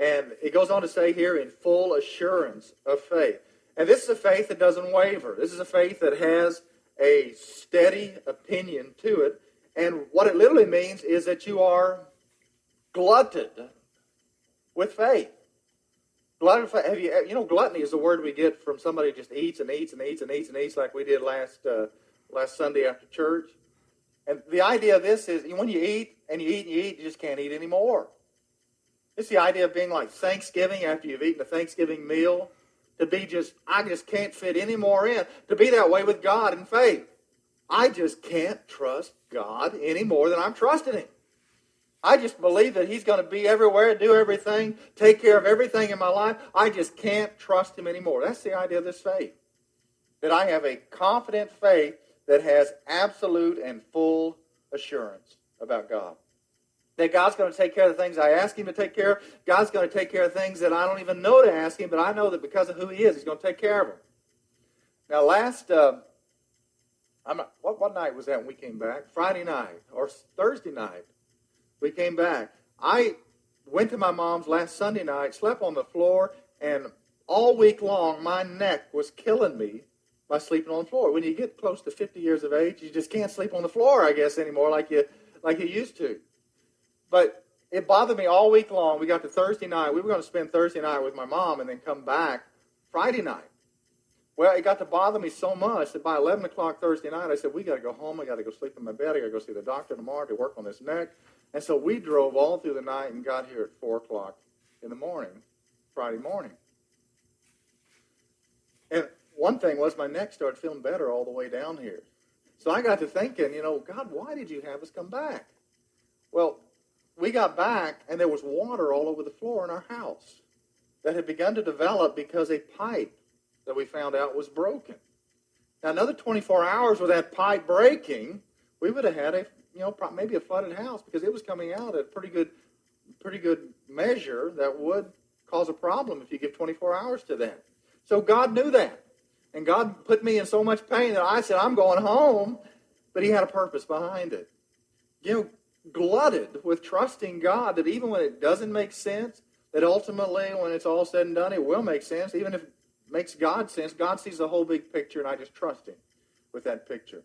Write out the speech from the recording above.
And it goes on to say here, in full assurance of faith. And this is a faith that doesn't waver. This is a faith that has a steady opinion to it. And what it literally means is that you are glutted with faith. Glutted with faith. Gluttony is the word we get from somebody who just eats and eats and eats and eats and eats, like we did last Sunday after church. And the idea of this is when you eat and you eat and you eat, you just can't eat anymore. It's the idea of being like Thanksgiving after you've eaten a Thanksgiving meal. To be I just can't fit any more in. To be that way with God in faith. I just can't trust God any more than I'm trusting Him. I just believe that He's going to be everywhere, do everything, take care of everything in my life. I just can't trust Him anymore. That's the idea of this faith. That I have a confident faith that has absolute and full assurance about God. That God's going to take care of the things I ask Him to take care of. God's going to take care of things that I don't even know to ask Him, but I know that because of who He is, He's going to take care of them. Now, what night was that when we came back? Friday night or Thursday night. We came back. I went to my mom's last Sunday night, slept on the floor, and all week long my neck was killing me by sleeping on the floor. When you get close to 50 years of age, you just can't sleep on the floor, I guess, anymore like you used to. But it bothered me all week long. We got to Thursday night. We were going to spend Thursday night with my mom and then come back Friday night. Well, it got to bother me so much that by 11 o'clock Thursday night, I said, we got to go home. I got to go sleep in my bed. I got to go see the doctor tomorrow to work on this neck. And so we drove all through the night and got here at 4 o'clock in the morning, Friday morning. And one thing was my neck started feeling better all the way down here. So I got to thinking, God, why did you have us come back? Well, we got back and there was water all over the floor in our house that had begun to develop because a pipe that we found out was broken. Now, another 24 hours with that pipe breaking, we would have had maybe a flooded house because it was coming out at a pretty good measure that would cause a problem if you give 24 hours to that. So God knew that. And God put me in so much pain that I said, I'm going home. But He had a purpose behind it. Glutted with trusting God that even when it doesn't make sense, that ultimately when it's all said and done, it will make sense. Even if it makes God sense, God sees the whole big picture and I just trust Him with that picture.